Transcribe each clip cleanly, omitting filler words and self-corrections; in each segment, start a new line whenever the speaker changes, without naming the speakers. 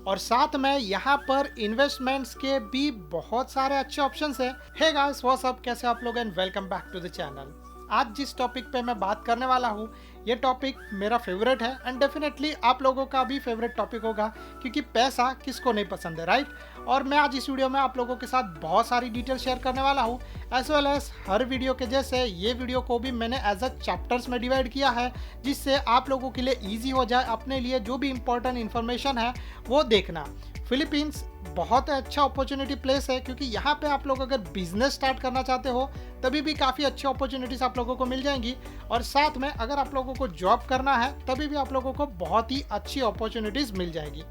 और साथ में यहाँ पर इन्वेस्टमेंट्स के भी बहुत सारे अच्छे ऑप्शंस हैं। हे गाइस, व्हाट्स अप, कैसे आप लोग, and welcome back to the channel. आज जिस टॉपिक पे मैं बात करने वाला हूँ, ये टॉपिक मेरा फेवरेट है एंड डेफिनेटली आप लोगों का भी फेवरेट टॉपिक होगा, क्योंकि पैसा किसको नहीं पसंद है, राइट। और मैं आज इस वीडियो में आप लोगों के साथ बहुत सारी डिटेल शेयर करने वाला हूँ, एज वेल एज हर वीडियो के जैसे ये वीडियो को भी मैंने एज अ चैप्टर्स में डिवाइड किया है, जिससे आप लोगों के लिए ईजी हो जाए अपने लिए जो भी इंपॉर्टेंट इन्फॉर्मेशन है वो देखना। फिलीपींस बहुत अच्छा अपॉर्चुनिटी प्लेस है, क्योंकि यहाँ पे आप लोग अगर बिजनेस स्टार्ट करना चाहते हो तभी भी काफ़ी अच्छी अपॉर्चुनिटीज आप लोगों को मिल जाएंगी, और साथ में अगर आप लोगों को जॉब करना है तभी भी आप लोगों को बहुत ही अच्छी अपॉर्चुनिटीज मिल जाएगी।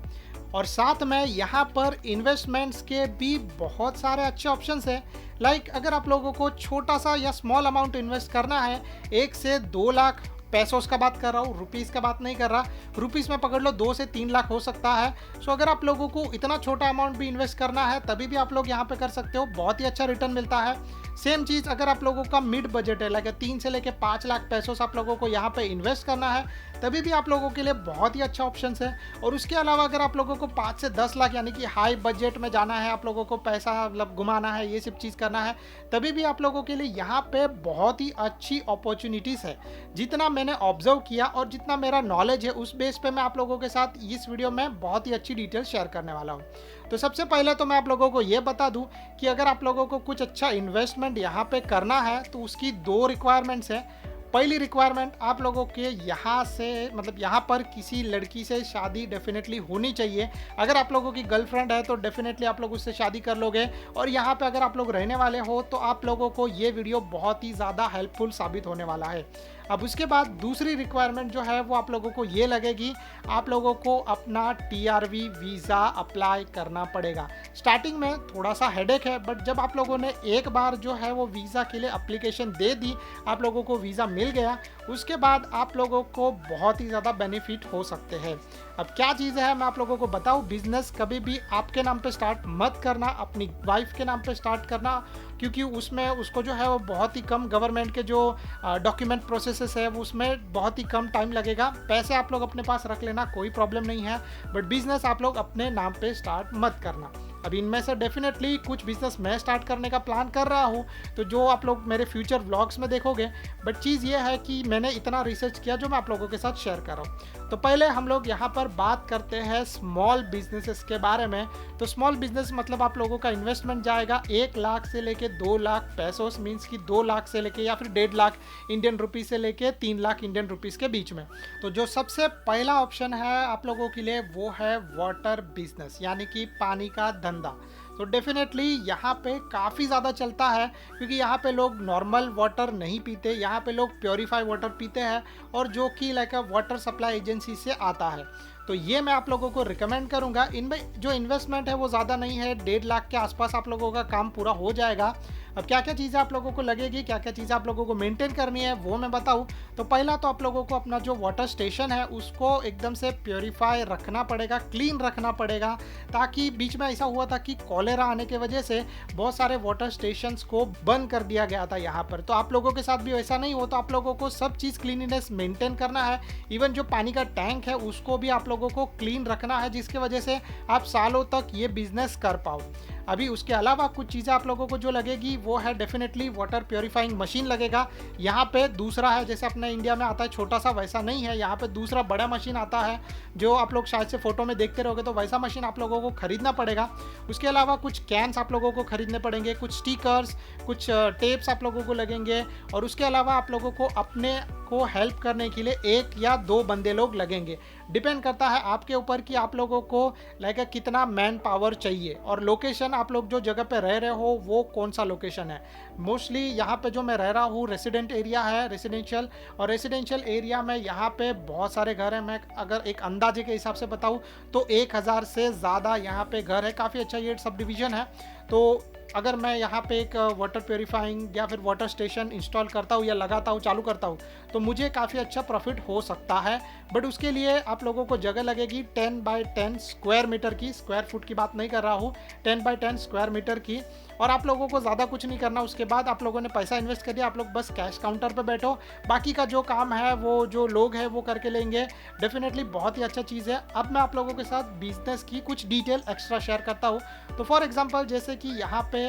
और साथ में यहाँ पर इन्वेस्टमेंट्स के भी बहुत सारे अच्छे ऑप्शंस हैं। लाइक अगर आप लोगों को छोटा सा या स्मॉल अमाउंट इन्वेस्ट करना है, 1 से 2 लाख पैसोस का बात कर रहा हूँ, रुपीज़ का बात नहीं कर रहा, रुपीज़ में पकड़ लो 2 से 3 लाख हो सकता है। सो अगर आप लोगों को इतना छोटा अमाउंट भी इन्वेस्ट करना है तभी भी आप लोग यहाँ पे कर सकते हो, बहुत ही अच्छा रिटर्न मिलता है। सेम चीज़ अगर आप लोगों का मिड बजट है, लाइक 3 से लेके 5 लाख पैसोस आप लोगों को यहाँ पे इन्वेस्ट करना है, तभी भी आप लोगों के लिए बहुत ही अच्छा ऑप्शन है। और उसके अलावा अगर आप लोगों को 5 से 10 लाख यानी कि हाई बजट में जाना है, आप लोगों को पैसा मतलब घुमाना है, ये सब चीज़ करना है, तभी भी आप लोगों के लिए यहाँ पे बहुत ही अच्छी अपॉर्चुनिटीज़ है। जितना मैंने ऑब्जर्व किया और जितना मेरा नॉलेज है, उस बेस पे मैं आप लोगों के साथ इस वीडियो में बहुत ही अच्छी डिटेल शेयर करने वाला हूँ। तो सबसे पहले तो मैं आप लोगों को ये बता दूं कि अगर आप लोगों को कुछ अच्छा इन्वेस्टमेंट यहाँ पे करना है तो उसकी 2 रिक्वायरमेंट्स हैं। पहली रिक्वायरमेंट, आप लोगों के यहाँ से मतलब यहाँ पर किसी लड़की से शादी डेफिनेटली होनी चाहिए। अगर आप लोगों की गर्लफ्रेंड है तो डेफिनेटली आप लोग उससे शादी कर लोगे, और यहाँ पे अगर आप लोग रहने वाले हो तो आप लोगों को ये वीडियो बहुत ही ज़्यादा हेल्पफुल साबित होने वाला है। अब उसके बाद दूसरी रिक्वायरमेंट जो है वो आप लोगों को ये लगेगी, आप लोगों को अपना TRV वीज़ा अप्लाई करना पड़ेगा। स्टार्टिंग में थोड़ा सा हेडेक है, बट जब आप लोगों ने एक बार जो है वो वीज़ा के लिए अप्लीकेशन दे दी, आप लोगों को वीज़ा मिल गया, उसके बाद आप लोगों को बहुत ही ज़्यादा बेनिफिट हो सकते हैं। अब क्या चीज़ है मैं आप लोगों को बताऊं, बिजनेस कभी भी आपके नाम पे स्टार्ट मत करना, अपनी वाइफ के नाम पे स्टार्ट करना, क्योंकि उसमें उसको जो है वो बहुत ही कम गवर्नमेंट के जो डॉक्यूमेंट प्रोसेसेस है वो उसमें बहुत ही कम टाइम लगेगा। पैसे आप लोग अपने पास रख लेना, कोई प्रॉब्लम नहीं है, बट बिजनेस आप लोग अपने नाम पे स्टार्ट मत करना। अब इनमें से डेफिनेटली कुछ बिजनेस मैं स्टार्ट करने का प्लान कर रहा हूँ, तो जो आप लोग मेरे फ्यूचर व्लॉग्स में देखोगे, बट चीज़ ये है कि मैंने इतना रिसर्च किया जो मैं आप लोगों के साथ शेयर कर रहा हूँ। तो पहले हम लोग यहाँ पर बात करते हैं स्मॉल बिजनेसेस के बारे में। तो स्मॉल बिजनेस मतलब आप लोगों का इन्वेस्टमेंट जाएगा 1 लाख से लेके 2 लाख पैसोस, मीन्स कि 2 लाख से लेके या फिर 1.5 लाख इंडियन रुपीज़ से लेके 3 लाख इंडियन रुपीज़ के बीच में। तो जो सबसे पहला ऑप्शन है आप लोगों के लिए वो है वाटर बिजनेस, यानी कि पानी का धंधा। तो डेफिनेटली यहाँ पे काफ़ी ज़्यादा चलता है, क्योंकि यहाँ पे लोग नॉर्मल वाटर नहीं पीते, यहाँ पे लोग प्योरीफाई वाटर पीते हैं, और जो कि लाइक वाटर सप्लाई एजेंसी से आता है। तो ये मैं आप लोगों को रिकमेंड करूँगा। इनमें जो इन्वेस्टमेंट है वो ज़्यादा नहीं है, 1.5 लाख के आसपास आप लोगों का काम पूरा हो जाएगा। अब क्या क्या चीज़ें आप लोगों को लगेगी, क्या क्या चीज़ें आप लोगों को मेंटेन करनी है वो मैं बताऊं। तो पहला तो आप लोगों को अपना जो वाटर स्टेशन है उसको एकदम से प्योरीफाई रखना पड़ेगा, क्लीन रखना पड़ेगा, ताकि बीच में ऐसा हुआ था कि कॉलेरा आने की वजह से बहुत सारे वाटर स्टेशंस को बंद कर दिया गया था यहाँ पर। तो आप लोगों के साथ भी वैसा नहीं हो, तो आप लोगों को सब चीज़ क्लीनिनेस मेंटेन करना है। इवन जो पानी का टैंक है उसको भी आप लोगों को क्लीन रखना है, जिसकी वजह से आप सालों तक ये बिजनेस कर पाओ। अभी उसके अलावा कुछ चीज़ें आप लोगों को जो लगेगी वो है डेफिनेटली वाटर प्योरीफाइंग मशीन लगेगा। यहाँ पे दूसरा है, जैसे अपने इंडिया में आता है छोटा सा, वैसा नहीं है, यहाँ पे दूसरा बड़ा मशीन आता है, जो आप लोग शायद से फोटो में देखते रहोगे, तो वैसा मशीन आप लोगों को खरीदना पड़ेगा। उसके अलावा कुछ कैंस आप लोगों को खरीदने पड़ेंगे, कुछ स्टिकर्स, कुछ टेप्स आप लोगों को लगेंगे, और उसके अलावा आप लोगों को अपने को हेल्प करने के लिए 1 या 2 बंदे लोग लगेंगे। डिपेंड करता है आपके ऊपर कि आप लोगों को लाइक कितना मैन पावर चाहिए, और लोकेशन आप लोग जो जगह पे रह रहे हो वो कौन सा लोकेशन है। मोस्टली यहाँ पे जो मैं रह रहा हूँ रेसिडेंट एरिया है, रेसिडेंशियल, और रेसिडेंशियल एरिया में यहाँ पे बहुत सारे घर हैं। मैं अगर एक अंदाजे के हिसाब से बताऊँ तो 1000 से ज़्यादा यहाँ पे घर है, काफ़ी अच्छा ये सब डिवीज़न है। तो अगर मैं यहाँ पे एक वाटर प्योरीफाइंग या फिर वाटर स्टेशन इंस्टॉल करता हूँ या लगाता हूँ, चालू करता हूँ, तो मुझे काफ़ी अच्छा प्रॉफिट हो सकता है। बट उसके लिए आप लोगों को जगह लगेगी 10 बाय 10 स्क्वायर मीटर की, स्क्वायर फुट की बात नहीं कर रहा हूँ, 10 बाय 10 स्क्वायर मीटर की। और आप लोगों को ज़्यादा कुछ नहीं करना। उसके बाद आप लोगों ने पैसा इन्वेस्ट कर दिया, आप लोग बस कैश काउंटर पे बैठो, बाकी का जो काम है वो जो लोग हैं वो करके लेंगे। डेफिनेटली बहुत ही अच्छा चीज़ है। अब मैं आप लोगों के साथ बिजनेस की कुछ डिटेल एक्स्ट्रा शेयर करता हूँ। तो फॉर एग्जांपल जैसे कि यहाँ पे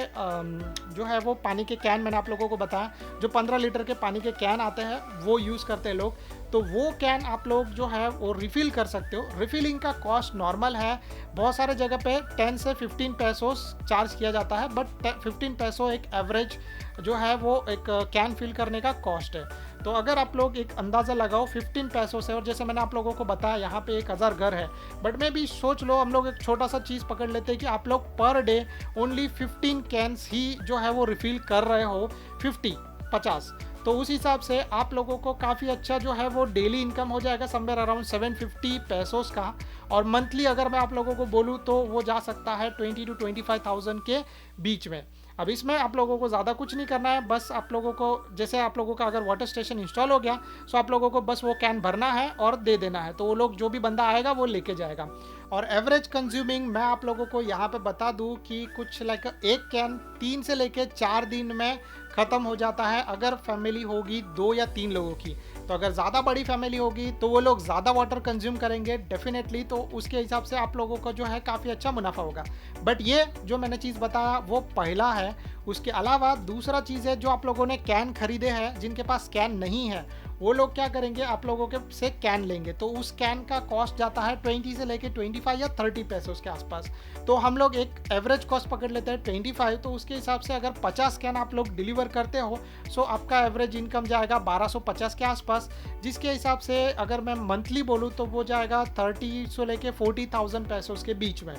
जो है वो पानी के कैन मैंने आप लोगों को बताया, जो 15 लीटर के पानी के कैन आते हैं वो यूज़ करते हैं लोग। तो वो कैन आप लोग जो है वो रिफ़िल कर सकते हो। रिफ़िलिंग का कॉस्ट नॉर्मल है, बहुत सारे जगह पे 10 से 15 पैसों चार्ज किया जाता है, बट 15 पैसों एक एवरेज जो है वो एक कैन फिल करने का कॉस्ट है। तो अगर आप लोग एक अंदाज़ा लगाओ 15 पैसों से, और जैसे मैंने आप लोगों को बताया यहाँ पे 1000 घर है, बट मैं भी सोच लो हम लोग एक छोटा सा चीज़ पकड़ लेते हैं कि आप लोग पर डे ओनली 15 कैन्स ही जो है वो रिफ़िल कर रहे हो, 50, तो उस हिसाब से आप लोगों को काफ़ी अच्छा जो है वो डेली इनकम हो जाएगा समवेयर अराउंड 750 पैसोस का। और मंथली अगर मैं आप लोगों को बोलूँ तो वो जा सकता है 20 to 25,000 के बीच में। अब इसमें आप लोगों को ज़्यादा कुछ नहीं करना है, बस आप लोगों को जैसे आप लोगों का अगर वाटर स्टेशन इंस्टॉल हो गया, सो आप लोगों को बस वो कैन भरना है और दे देना है, तो वो लोग जो भी बंदा आएगा वो लेके जाएगा। और एवरेज कंज्यूमिंग मैं आप लोगों को यहाँ पे बता दूँ कि कुछ लाइक एक कैन 3 से लेके 4 दिन में ख़त्म हो जाता है, अगर फैमिली होगी 2 या 3 लोगों की। तो अगर ज़्यादा बड़ी फैमिली होगी तो वो लोग ज़्यादा वाटर कंज्यूम करेंगे डेफिनेटली, तो उसके हिसाब से आप लोगों को जो है काफ़ी अच्छा मुनाफा होगा। बट ये जो मैंने चीज़ बताया वो पहला है। उसके अलावा दूसरा चीज़ है, जो आप लोगों ने कैन खरीदे हैं, जिनके पास कैन नहीं है वो लोग क्या करेंगे, आप लोगों के से कैन लेंगे, तो उस कैन का कॉस्ट जाता है 20 से लेके 25 या 30 पैसों के आसपास। तो हम लोग एक एवरेज कॉस्ट पकड़ लेते हैं 25, तो उसके हिसाब से अगर 50 कैन आप लोग डिलीवर करते हो, सो आपका एवरेज इनकम जाएगा 1250 के आसपास, जिसके हिसाब से अगर मैं मंथली बोलूँ तो वो जाएगा 30 से लेके 40,000 पैसों के बीच में।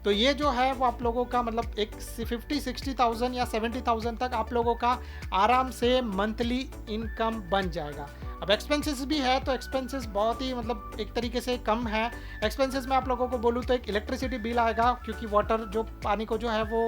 तो ये जो है वो आप लोगों का मतलब एक 50-60,000 या 70,000 तक आप लोगों का आराम से मंथली इनकम बन जाएगा। अब एक्सपेंसेस भी है, तो एक्सपेंसेस बहुत ही मतलब एक तरीके से कम है। एक्सपेंसेस में आप लोगों को बोलूँ तो एक इलेक्ट्रिसिटी बिल आएगा, क्योंकि वाटर जो पानी को जो है वो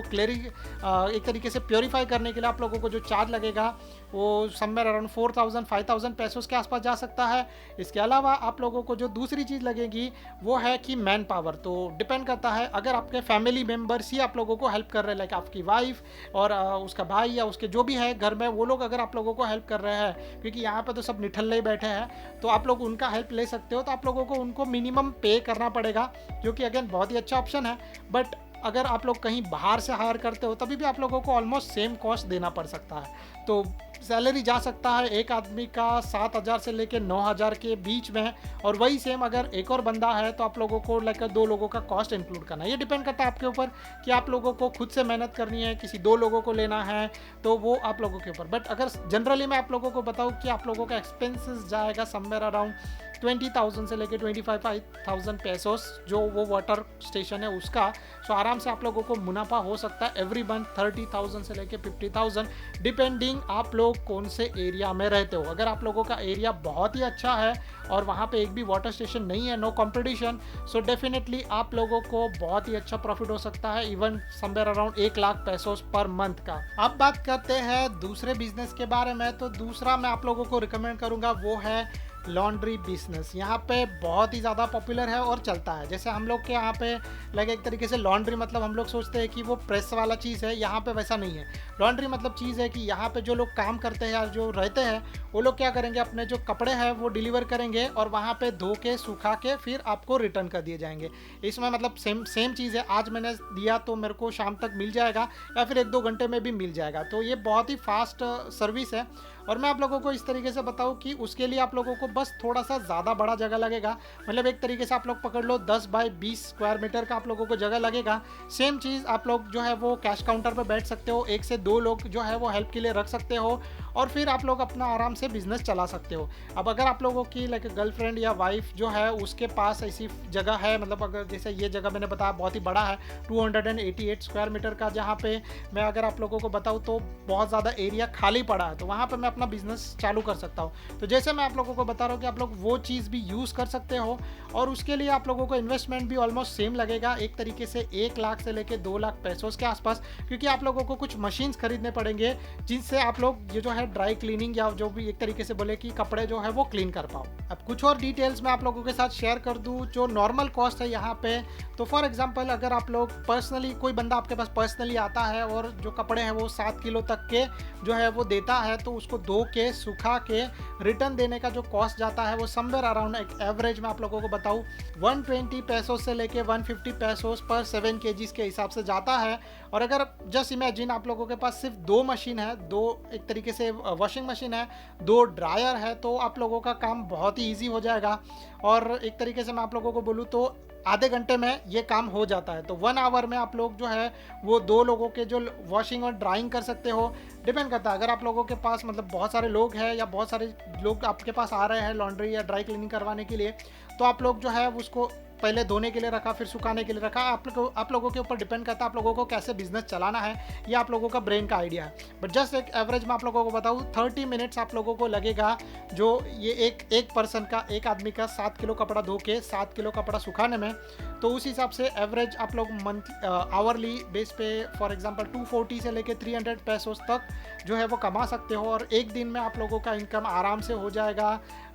एक तरीके से प्योरीफाई करने के लिए आप लोगों को जो चार्ज लगेगा वो समवेयर अराउंड 4,000-5,000 पैसों के आसपास जा सकता है। इसके अलावा आप लोगों को जो दूसरी चीज़ लगेगी वो है कि मैन पावर। तो डिपेंड करता है, अगर आपके फैमिली मेम्बर्स ही आप लोगों को हेल्प कर रहे हैं, लाइक आपकी वाइफ और उसका भाई या उसके जो भी है घर में, वो लोग अगर आप लोगों को हेल्प कर रहे हैं, क्योंकि यहाँ पे तो सब निठल्ले ही बैठे हैं, तो आप लोग उनका हेल्प ले सकते हो। तो आप लोगों को उनको मिनिमम पे करना पड़ेगा, जो कि अगेन बहुत ही अच्छा ऑप्शन है। बट अगर आप लोग कहीं बाहर से हायर करते हो तभी भी आप लोगों को ऑलमोस्ट सेम कॉस्ट देना पड़ सकता है। तो सैलरी जा सकता है एक आदमी का 7,000 से लेकर 9,000 के बीच में, और वही सेम अगर एक और बंदा है तो आप लोगों को लाइक 2 लोगों का कॉस्ट इंक्लूड करना है। ये डिपेंड करता है आपके ऊपर कि आप लोगों को खुद से मेहनत करनी है, किसी 2 लोगों को लेना है, तो वो आप लोगों के ऊपर। बट अगर जनरली मैं आप लोगों को बताऊँ कि आप लोगों का एक्सपेंसेस जाएगा समवेयर अराउंड 20,000 से लेकर 25,000 पैसोस, जो वो वाटर स्टेशन है उसका। सो आराम से आप लोगों को मुनाफा हो सकता है एवरी मंथ 30,000 से लेकर 50,000, डिपेंडिंग आप लोग कौन से एरिया में रहते हो। अगर आप लोगों का एरिया बहुत ही अच्छा है और वहाँ पे एक भी वाटर स्टेशन नहीं है, नो कंपटीशन, सो डेफिनेटली आप लोगों को बहुत ही अच्छा प्रॉफिट हो सकता है, इवन समवेयर अराउंड 1 लाख पैसों पर मंथ का। अब बात करते हैं दूसरे बिजनेस के बारे में। तो दूसरा मैं आप लोगों को रिकमेंड करूँगा वो है लॉन्ड्री बिजनेस। यहाँ पे बहुत ही ज़्यादा पॉपुलर है और चलता है। जैसे हम लोग के यहाँ पे लाइक एक तरीके से लॉन्ड्री मतलब हम लोग सोचते हैं कि वो प्रेस वाला चीज़ है, यहाँ पे वैसा नहीं है। लॉन्ड्री मतलब चीज़ है कि यहाँ पे जो लोग काम करते हैं या जो रहते हैं वो लोग क्या करेंगे, अपने जो कपड़े हैं वो डिलीवर करेंगे और वहाँ पे धो के सुखा के फिर आपको रिटर्न कर दिए जाएंगे। इसमें मतलब सेम चीज़ है, आज मैंने दिया तो मेरे को शाम तक मिल जाएगा या फिर 1-2 घंटे में भी मिल जाएगा। तो ये बहुत ही फास्ट सर्विस है। और मैं आप लोगों को इस तरीके से बताऊं कि उसके लिए आप लोगों को बस थोड़ा सा ज़्यादा बड़ा जगह लगेगा। मतलब एक तरीके से आप लोग पकड़ लो 10 बाय 20 स्क्वायर मीटर का आप लोगों को जगह लगेगा। सेम चीज़ आप लोग जो है वो कैश काउंटर पर बैठ सकते हो, 1 से 2 लोग जो है वो हेल्प के लिए रख सकते हो, और फिर आप लोग अपना आराम से बिजनेस चला सकते हो। अब अगर आप लोगों की लाइक गर्लफ्रेंड या वाइफ जो है उसके पास ऐसी जगह है, मतलब अगर जैसे ये जगह मैंने बताया बहुत ही बड़ा है 288 स्क्वायर मीटर का, जहाँ पे मैं अगर आप लोगों को बताऊँ तो बहुत ज़्यादा एरिया खाली पड़ा है, तो वहाँ पर मैं अपना बिजनेस चालू कर सकता हूँ। तो जैसे मैं आप लोगों को बता रहा हूँ कि आप लोग वो चीज़ भी यूज़ कर सकते हो, और उसके लिए आप लोगों को इन्वेस्टमेंट भी ऑलमोस्ट सेम लगेगा, एक तरीके से 1 लाख से लेके 2 लाख पैसों के आसपास, क्योंकि आप लोगों को कुछ मशीन्स खरीदने पड़ेंगे जिनसे आप लोग ये जो है ड्राई क्लीनिंग या जो भी एक तरीके से बोले कि कपड़े जो है वो क्लीन कर पाओ। अब कुछ और डिटेल्स मैं आप लोगों के साथ शेयर कर दूं जो नॉर्मल कॉस्ट है यहाँ पे। तो फॉर एग्जांपल अगर आप लोग पर्सनली, कोई बंदा आपके पास पर्सनली आता है और जो कपड़े हैं वो 7 किलो तक के जो है वो देता है, तो उसको धो के सुखा के रिटर्न देने का जो कॉस्ट जाता है वो समवेयर अराउंड, एक एवरेज में आप लोगों को बताऊँ 120 पैसों से लेके 150 पैसों पर 7 kgs के हिसाब से जाता है। और अगर जस्ट इमेजिन आप लोगों के पास सिर्फ 2 मशीन है, 2 एक तरीके से वॉशिंग मशीन है, 2 ड्रायर है, तो आप लोगों का काम बहुत ही ईजी हो जाएगा। और एक तरीके से मैं आप लोगों को बोलूँ तो आधे घंटे में ये काम हो जाता है। तो 1 आवर में आप लोग जो है वो 2 लोगों के जो वॉशिंग और ड्राइंग कर सकते हो। डिपेंड करता है, अगर आप लोगों के पास मतलब बहुत सारे लोग हैं या बहुत सारे लोग आपके पास आ रहे हैं लॉन्ड्री या ड्राई क्लीनिंग करवाने के लिए, तो आप लोग जो है उसको पहले धोने के लिए रखा, फिर सुखाने के लिए रखा। आप लोगों के ऊपर डिपेंड करता है आप लोगों को कैसे बिजनेस चलाना है, या आप लोगों का ब्रेन का आइडिया है। बट जस्ट एक एवरेज में आप लोगों को बताऊँ 30 मिनट्स आप लोगों को लगेगा, जो ये एक पर्सन का, एक आदमी का 7 किलो कपड़ा धो के 7 किलो कपड़ा सुखाने में। तो उस हिसाब से एवरेज आप लोग मंथ आवरली बेस पे फॉर एग्जांपल 240 से लेके 300 पैसों तक जो है वो कमा सकते हो, और एक दिन में आप लोगों का इनकम आराम से हो जाएगा।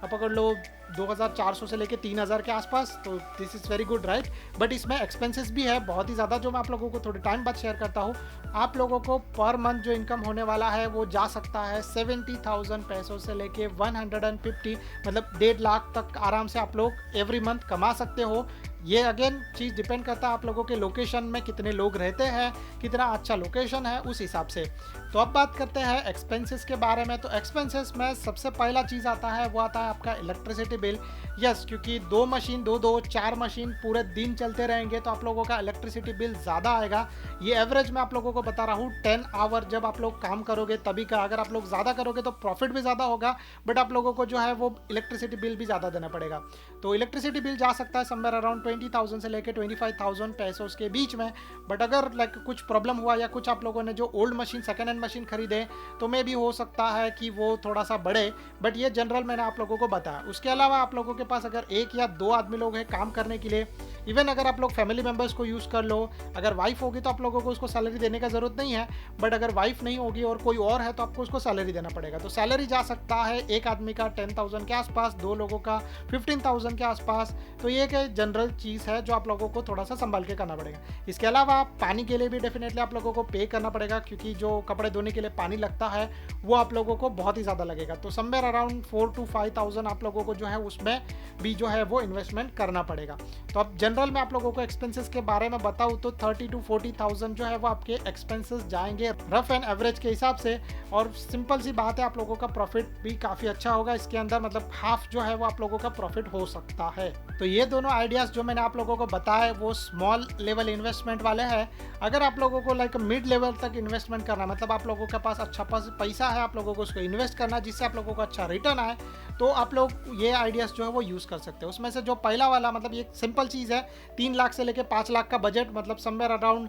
आप पकड़ लो 2400 से लेके 3000 के आसपास, तो this is very good right. But इसमें एक्सपेंसेस भी है बहुत ही ज़्यादा, जो मैं आप लोगों को थोड़े टाइम बाद शेयर करता हूँ। आप लोगों को पर मंथ जो इनकम होने वाला है वो जा सकता है 70,000 पैसों से लेके 150, मतलब 1.5 लाख तक आराम से आप लोग एवरी मंथ कमा सकते हो। ये अगेन चीज़ डिपेंड करता है आप लोगों के लोकेशन में कितने लोग रहते हैं, कितना अच्छा लोकेशन है उस हिसाब से। तो अब बात करते हैं एक्सपेंसेस के बारे में। तो एक्सपेंसेस में सबसे पहला चीज़ आता है वो आता है आपका इलेक्ट्रिसिटी बिल। यस, क्योंकि 2 मशीन 4 मशीन पूरे दिन चलते रहेंगे तो आप लोगों का इलेक्ट्रिसिटी बिल ज़्यादा आएगा। ये एवरेज मैं आप लोगों को बता रहा हूँ 10 आवर जब आप लोग काम करोगे तभी का। अगर आप लोग ज़्यादा करोगे तो प्रॉफिट भी ज़्यादा होगा, बट आप लोगों को जो है वो इलेक्ट्रिसिटी बिल भी ज़्यादा देना पड़ेगा। तो इलेक्ट्रिसिटी बिल जा सकता है समवेयर अराउंड 20,000 से लेके 25,000 पैसों के बीच में। बट अगर लाइक कुछ प्रॉब्लम हुआ या कुछ आप लोगों ने जो old machine second hand machine खरीदे तो मे भी हो सकता है कि वो थोड़ा सा बढ़े, बट ये जनरल मैंने आप लोगों को बताया। उसके अलावा आप लोगों के पास अगर 1 या 2 आदमी लोग हैं काम करने के लिए, इवन अगर आप लोग फैमिली मेम्बर्स को यूज़ कर लो, अगर वाइफ होगी तो आप लोगों को उसको सैलरी देने का ज़रूरत नहीं है। बट अगर वाइफ नहीं होगी और कोई और है तो आपको उसको सैलरी देना पड़ेगा। तो सैलरी जा सकता है एक आदमी का 10,000 के आसपास, 2 लोगों का 15,000 के आसपास। तो ये एक जनरल चीज़ है जो आप लोगों को थोड़ा सा संभाल के करना पड़ेगा। इसके अलावा पानी के लिए भी डेफिनेटली आप लोगों को पे करना पड़ेगा, क्योंकि जो कपड़े धोने के लिए पानी लगता है वो आप लोगों को बहुत ही ज़्यादा लगेगा। तो समवेयर अराउंड 4 to 5,000 आप लोगों को जो है उसमें भी जो है वो इन्वेस्टमेंट करना पड़ेगा। तो अब जनरल में आप लोगों को एक्सपेंसेस के बारे में बताऊँ तो 30 to 40,000 जो है वो आपके एक्सपेंसेस जाएंगे रफ एंड एवरेज के हिसाब से। और सिंपल सी बात है, आप लोगों का प्रॉफिट भी काफ़ी अच्छा होगा इसके अंदर, मतलब हाफ जो है वो आप लोगों का प्रॉफिट हो सकता है। तो ये दोनों आइडियाज़ जो मैंने आप लोगों को बताया वो स्मॉल लेवल इन्वेस्टमेंट वाले हैं। अगर आप लोगों को लाइक मिड लेवल तक इन्वेस्टमेंट करना, मतलब आप लोगों के पास अच्छा पैसा है, आप लोगों को उसको इन्वेस्ट करना जिससे आप लोगों को अच्छा रिटर्न आए, तो आप लोग ये आइडियाज़ जो है वो यूज़ कर सकते हो। उसमें से जो पहला वाला, मतलब ये सिंपल चीज़ है, 3 लाख से लेके 5 लाख का बजट, मतलब समवेयर अराउंड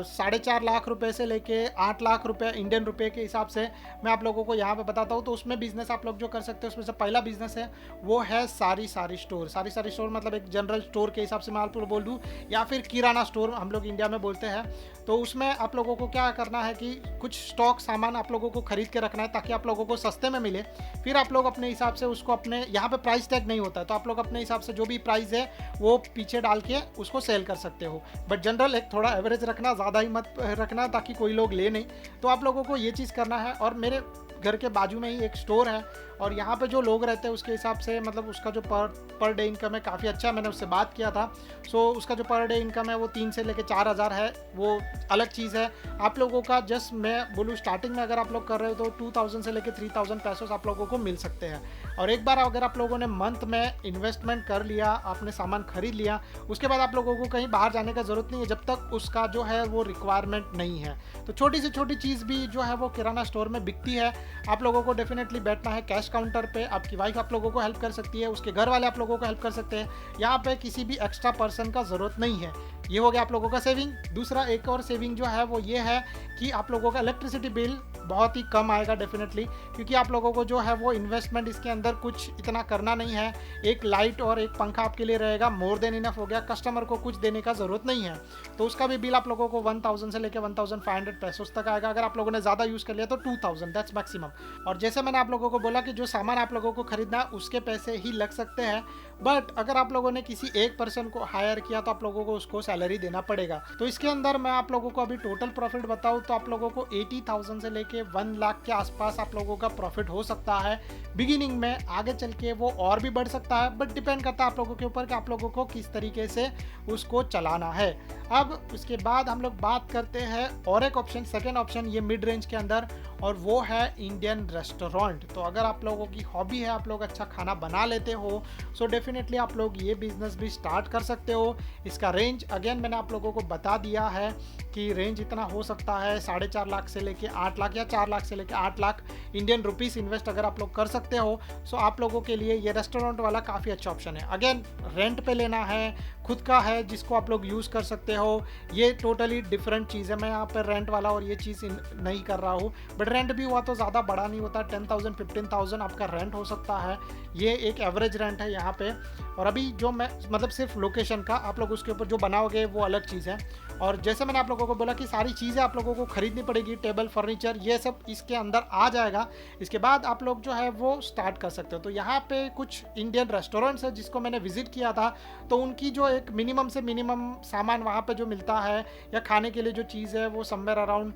4.5 लाख रुपए से लेके 8 लाख रुपए इंडियन रुपए के हिसाब से मैं आप लोगों को यहाँ पे बताता हूँ। तो उसमें बिजनेस आप लोग जो कर सकते हो, उसमें से पहला बिजनेस है वो है सारी स्टोर। सारी स्टोर मतलब एक जनरल स्टोर के हिसाब से मैं आपको बोल दूँ, या फिर किराना स्टोर हम लोग इंडिया में बोलते हैं। तो उसमें आप लोगों को क्या करना है कि कुछ स्टॉक सामान आप लोगों को खरीद के रखना है ताकि आप लोगों को सस्ते में मिले। फिर आप लोग अपने हिसाब से उसको, अपने यहाँ पे प्राइस टैग नहीं होता है, तो आप लोग अपने हिसाब से जो भी प्राइस है वो पीछे डाल के उसको सेल कर सकते हो। बट जनरल एक थोड़ा एवरेज रखना, ज़्यादा ही मत रखना ताकि कोई लोग ले नहीं। तो आप लोगों को ये चीज़ करना है। और मेरे घर के बाजू में ही एक स्टोर है और यहाँ पे जो लोग रहते हैं उसके हिसाब से मतलब उसका जो पर डे इनकम है काफ़ी अच्छा है। मैंने उससे बात किया था। सो उसका जो पर डे इनकम है वो 3 से लेके 4,000 है, वो अलग चीज़ है। आप लोगों का जस्ट मैं बोलूँ स्टार्टिंग में अगर आप लोग कर रहे हो तो 2000 से लेके 3000 पैसों आप लोगों को मिल सकते हैं। और एक बार अगर आप लोगों ने मंथ में इन्वेस्टमेंट कर लिया, आपने सामान खरीद लिया, उसके बाद आप लोगों को कहीं बाहर जाने का ज़रूरत नहीं है जब तक उसका जो है वो रिक्वायरमेंट नहीं है। तो छोटी से छोटी चीज़ भी जो है वो किराना स्टोर में बिकती है। आप लोगों को डेफिनेटली बैठना है कैश काउंटर पे, आपकी वाइफ आप लोगों को हेल्प कर सकती है, उसके घर वाले आप लोगों को हेल्प कर सकते हैं। यहाँ पे किसी भी एक्स्ट्रा पर्सन का ज़रूरत नहीं है। ये हो गया आप लोगों का सेविंग। दूसरा एक और सेविंग जो है वो ये है कि आप लोगों का इलेक्ट्रिसिटी बिल बहुत ही कम आएगा डेफिनेटली, क्योंकि आप लोगों को जो है वो इन्वेस्टमेंट इसके अंदर कुछ इतना करना नहीं है। एक लाइट और एक पंखा आपके लिए रहेगा, मोर देन इनफ हो गया। कस्टमर को कुछ देने का ज़रूरत नहीं है। तो उसका भी बिल आप लोगों को 1000 से लेकर 1500 पैसों तक आएगा। अगर आप लोगों ने ज़्यादा यूज़ कर लिया तो 2000, दैट्स मैक्सिमम। और जैसे मैंने आप लोगों को बोला कि जो सामान आप लोगों को खरीदना है उसके पैसे ही लग सकते हैं, बट अगर आप लोगों ने किसी एक पर्सन को हायर किया तो आप लोगों को उसको सैलरी देना पड़ेगा। तो इसके अंदर मैं आप लोगों को अभी टोटल प्रॉफिट बताऊं तो आप लोगों को 80,000 से लेके 1 लाख के आसपास आप लोगों का प्रॉफिट हो सकता है बिगिनिंग में। आगे चल के वो और भी बढ़ सकता है, बट डिपेंड करता है आप लोगों के ऊपर कि आप लोगों को किस तरीके से उसको चलाना है। अब उसके बाद हम लोग बात करते हैं और एक ऑप्शन, सेकेंड ऑप्शन ये मिड रेंज के अंदर, और वो है इंडियन रेस्टोरेंट। तो अगर आप लोगों की हॉबी है, आप लोग अच्छा खाना बना लेते हो, सो डेफिनेटली आप लोग ये बिजनेस भी स्टार्ट कर सकते हो। इसका रेंज अगेन मैंने आप लोगों को बता दिया है कि रेंज इतना हो सकता है 4.5 लाख से लेके 8 लाख या 4 लाख से लेके 8 लाख इंडियन रुपीस इन्वेस्ट अगर आप लोग कर सकते हो। सो आप लोगों के लिए ये रेस्टोरेंट वाला काफ़ी अच्छा ऑप्शन है। अगेन रेंट पे लेना है, खुद का है जिसको आप लोग यूज़ कर सकते हो, ये टोटली डिफरेंट चीज़ है। मैं यहाँ पर रेंट वाला और ये चीज़ नहीं कर रहा हूँ, बट रेंट भी हुआ तो ज़्यादा बड़ा नहीं होता। 10,000 15,000 आपका रेंट हो सकता है, ये एक एवरेज रेंट है यहाँ पे। और अभी जो मैं मतलब सिर्फ लोकेशन का, आप लोग उसके ऊपर जो बनाओगे वो अलग चीज़ है। और जैसे मैंने आप लोगों को बोला कि सारी चीज़ें आप लोगों को खरीदनी पड़ेगी, टेबल फर्नीचर ये सब इसके अंदर आ जाएगा। इसके बाद आप लोग जो है वो स्टार्ट कर सकते हो। तो यहाँ पे कुछ इंडियन रेस्टोरेंट्स है जिसको मैंने विजिट किया था, तो उनकी जो एक मिनिमम से मिनिमम सामान वहाँ पे जो मिलता है या खाने के लिए जो चीज़ है वो समवेयर अराउंड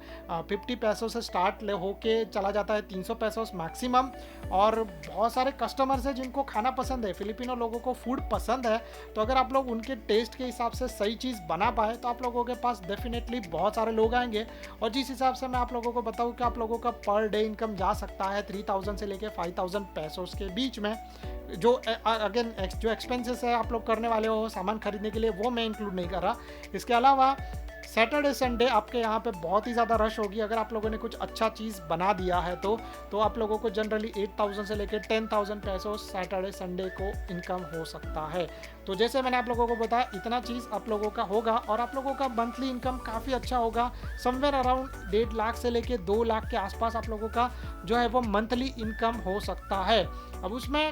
50 पैसों से स्टार्ट होके चला जाता है 300 पैसों मैक्सिमम। और बहुत सारे कस्टमर्स हैं जिनको खाना पसंद है, फिलिपिनो लोगों को फूड पसंद है। तो अगर आप लोग उनके टेस्ट के हिसाब से सही चीज़ बना पाए तो आप लोगों के पास डेफिनेटली बहुत सारे लोग आएंगे। और जिस हिसाब से मैं आप लोगों को बताऊं कि आप लोगों का पर डे इनकम जा सकता है 3000 से लेके 5000 पैसों के बीच में। जो अगेन जो एक्सपेंसेस है आप लोग करने वाले हो सामान खरीदने के लिए, वो मैं इंक्लूड नहीं कर रहा। इसके अलावा सैटरडे संडे आपके यहाँ पे बहुत ही ज़्यादा रश होगी। अगर आप लोगों ने कुछ अच्छा चीज़ बना दिया है तो आप लोगों को जनरली 8000 से लेकर 10,000 पैसों सैटरडे संडे को इनकम हो सकता है। तो जैसे मैंने आप लोगों को बताया इतना चीज़ आप लोगों का होगा और आप लोगों का मंथली इनकम काफ़ी अच्छा होगा। समवेयर अराउंड 1.5 लाख से लेकर 2 लाख के आसपास आप लोगों का जो है वो मंथली इनकम हो सकता है। अब उसमें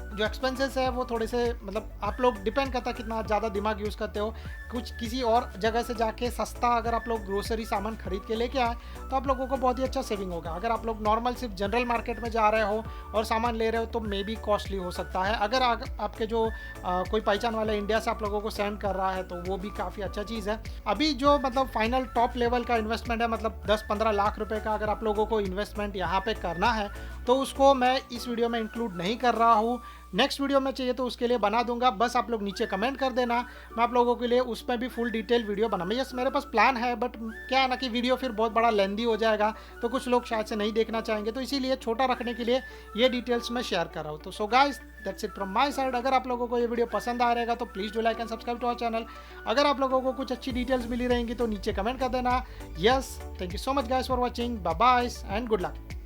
जो एक्सपेंसेस है वो थोड़े से मतलब आप लोग डिपेंड करता है कितना ज़्यादा दिमाग यूज़ करते हो। कुछ किसी और जगह से जाके सस्ता अगर आप लोग ग्रोसरी सामान खरीद के लेके आए तो आप लोगों को बहुत ही अच्छा सेविंग होगा। अगर आप लोग नॉर्मल सिर्फ जनरल मार्केट में जा रहे हो और सामान ले रहे हो तो मे बी कॉस्टली हो सकता है। अगर आपके जो कोई पहचान वाला इंडिया से आप लोगों को सेंड कर रहा है तो वो भी काफ़ी अच्छा चीज़ है। अभी जो मतलब फाइनल टॉप लेवल का इन्वेस्टमेंट है मतलब 10-15 लाख रुपए का अगर आप लोगों को इन्वेस्टमेंट यहाँ पे करना है तो उसको मैं इस वीडियो में इंक्लूड नहीं कर रहा हूँ। नेक्स्ट वीडियो में चाहिए तो उसके लिए बना दूंगा, बस आप लोग नीचे कमेंट कर देना, मैं आप लोगों के लिए उसमें भी फुल डिटेल वीडियो बनाऊंगा। यस मेरे पास प्लान है, बट क्या है ना कि वीडियो फिर बहुत बड़ा लेंदी हो जाएगा तो कुछ लोग शायद से नहीं देखना चाहेंगे, तो इसीलिए छोटा रखने के लिए ये डिटेल्स मैं शेयर कर रहा हूँ। तो so guys that's it from my side. अगर आप लोगों को ये वीडियो पसंद आ रहेगा तो please do like and subscribe to our channel. अगर आप लोगों को कुछ अच्छी डिटेल्स मिली रहेंगी तो नीचे कमेंट कर देना। Yes thank you so much guys for watching, bye bye and good luck.